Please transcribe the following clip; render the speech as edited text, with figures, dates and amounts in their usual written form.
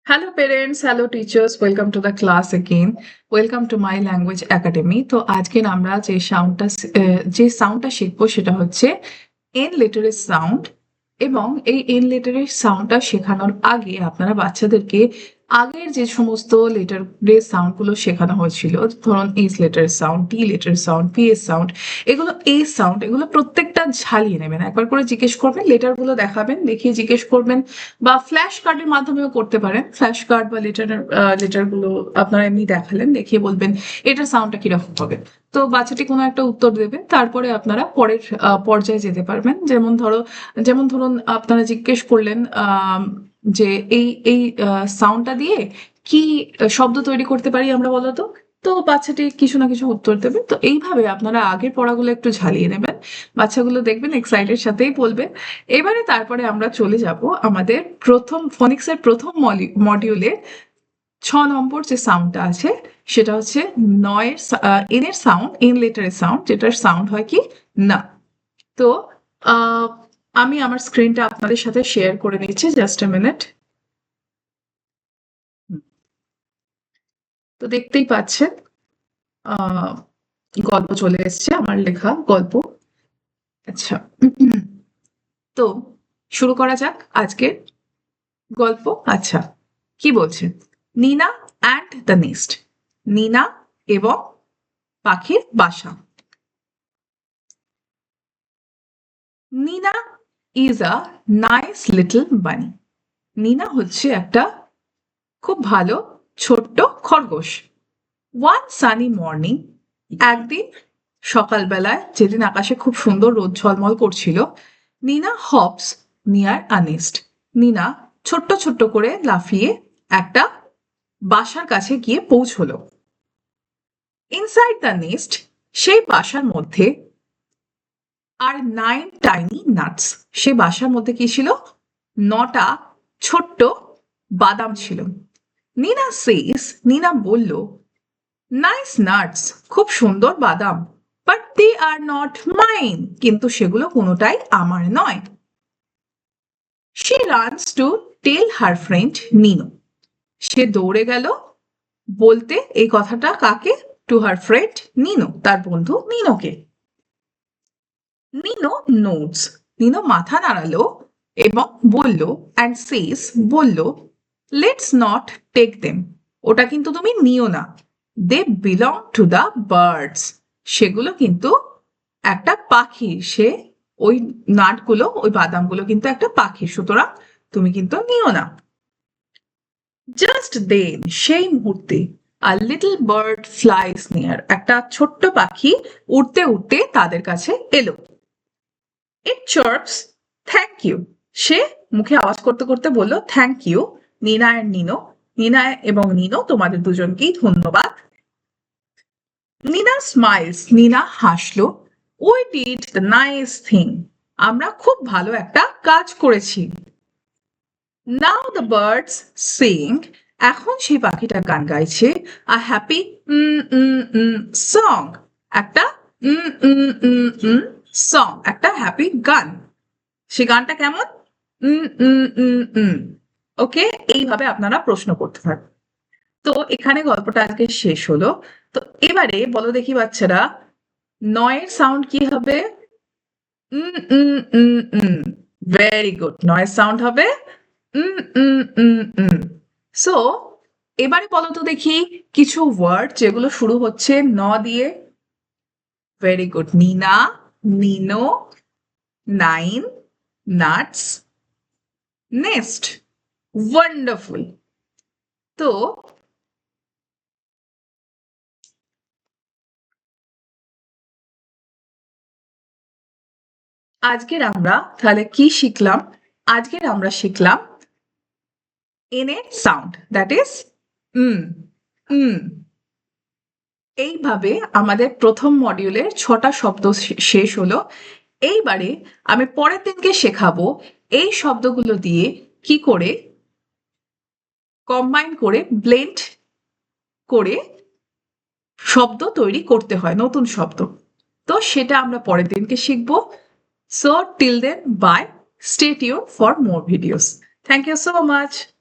Hello parents, hello teachers, welcome to the class again. Welcome to my language academy. তো আজকে আমরা যে সাউন্ডটা শিখবো সেটা হচ্ছে এন লেটারের সাউন্ড এবং এই এন লেটারের সাউন্ডটা শেখানোর আগে আপনারা বাচ্চাদেরকে আগের যে সমস্ত লেটারের সাউন্ডগুলো শেখানো হয়েছিল, ধরুন এইচ লেটার সাউন্ড, টি letter sound, P S sound, এগুলো প্রত্যেকটা ঝালিয়ে নেবেন, একবার করে জিজ্ঞেস করবেন, লেটারগুলো দেখাবেন, দেখিয়ে জিজ্ঞেস করবেন, বা ফ্ল্যাশ কার্ডের মাধ্যমেও করতে পারেন। ফ্ল্যাশ কার্ড বা লেটারগুলো আপনারা এমনি দেখালেন, দেখিয়ে বলবেন এটার সাউন্ডটা কিরকম হবে। তো বাচ্চাটি কোনো একটা উত্তর দেবে, তারপরে আপনারা পরের পর্যায়ে যেতে পারবেন। যেমন ধরুন আপনারা জিজ্ঞেস করলেন যে এই এই সাউন্ডটা দিয়ে কি শব্দ তৈরি করতে পারি আমরা, বলতো। তো বাচ্চাটি কিছু না কিছু উত্তর দেবে। তো এইভাবে আপনারা আগের পড়াগুলো একটু ঝালিয়ে নেবেন, বাচ্চাগুলো দেখবেন এক্সাইটেড সাথেই বলবে। তারপরে আমরা চলে যাব আমাদের ফনিক্সের প্রথম মডিউলে 6 নম্বর যে সাউন্ডটা আছে সেটা হচ্ছে এনের সাউন্ড, এন লেটারের সাউন্ড, যেটার সাউন্ড হয় কি না। তো আমি আমার স্ক্রিনটা আপনাদের সাথে শেয়ার করে নিচ্ছি, জাস্ট এ মিনিট। তো দেখতেই পাচ্ছেন গল্প চলে এসছে, আমার লেখা গল্প। আচ্ছা, তো শুরু করা যাক আজকের গল্প। আচ্ছা, কি বলছে? নিনা অ্যান্ড দ্য নেস্ট। নিনা এবং পাখির বাসা। নিনা ইজ আ নাইস লিটল বানি। নিনা হচ্ছে একটা খুব ভালো ছোট্ট খরগোশ। ওয়ান সানি মর্নিং, একদিন সকালবেলায়, যেদিন আকাশে খুব সুন্দর রোদ ঝলমল করছিল, নিনা হপস নিয়ার আ নেস্ট। নিনা ছোট্ট ছোট্ট করে লাফিয়ে একটা বাসার কাছে গিয়ে পৌঁছলো। ইনসাইড দ্য নেস্ট, সেই বাসার মধ্যে, আর 9 টাইনি নাটস। সেই বাসার মধ্যে কি ছিল? 9টা ছোট্ট বাদাম ছিল। নিনা বলল, নাইস নাটস, খুব সুন্দর বাদাম, but they are not mine, কিন্তু সেগুলো কোনোটাই আমার নয়। She runs to tell her friend Nino. সে দৌড়ে গেল বলতে এই কথাটা কাকে? টু হার ফ্রেন্ড নিনো, তার বন্ধু নিনোকে। নিনো নোটস, নিনো মাথা নাড়ালো এবং বলল, অ্যান্ড সেস, বলল, লেটস নট টেক দেম, ওটা কিন্তু তুমি নিও না। They belong to the birds, সেগুলো কিন্তু একটা পাখি। ওই নাটগুলো, ওই বাদামগুলো কিন্তু একটা পাখি, সুতরাং তুমি কিন্তু নিও না। জাস্ট দেন, সেই মুহূর্তে, আর লিটল বার্ড ফ্লাইস নিয়ার, একটা ছোট্ট পাখি উড়তে উড়তে তাদের কাছে এলো। ইট চার্পস, থ্যাংক ইউ, সে মুখে আওয়াজ করতে করতে বলল, থ্যাংক ইউ নিনা অ্যান্ড নিনো, নিনা এবং নিনো, তোমাদের দুজনকেই ধন্যবাদ। নিনা স্মাইলস, নিনা হাসলো। We did the nice thing, আমরা খুব ভালো একটা কাজ করেছি। নাও দ্য বার্ডস সিং, এখন সেই পাখিটা গান গাইছে। আ হ্যাপি সং, একটা সং, একটা হ্যাপি গান। সে গানটা কেমন? ওকে, এইভাবে আপনারা প্রশ্ন করতে পারবেন। তো এখানে গল্পটা আজকে শেষ হলো। তো এবারে বলো দেখি বাচ্চারা, নয়ের সাউন্ড কি হবে? ভেরি গুড, নয়ের সাউন্ড হবে সো এবারে বলো তো দেখি কিছু ওয়ার্ড যেগুলো শুরু হচ্ছে ন দিয়ে। ভেরি গুড, নিনা, নিনো, নাইন, নাটস, নেস্ট। ওয়ান্ডারফুল। তো আজকের আমরা তাহলে কি শিখলাম? আজকের আমরা শিখলাম এন এর সাউন্ড, দ্যাট ইজ এইভাবে আমাদের প্রথম মডিউলের 6টা শব্দ শেষ হলো। এইবারে আমি পরের দিনকে শেখাবো এই শব্দগুলো দিয়ে কি করে কম্বাইন করে, ব্লেন্ড করে শব্দ তৈরি করতে হয়, নতুন শব্দ। তো সেটা আমরা পরের দিনকে শিখবো। So till then, bye. Stay tuned for more videos. Thank you so much.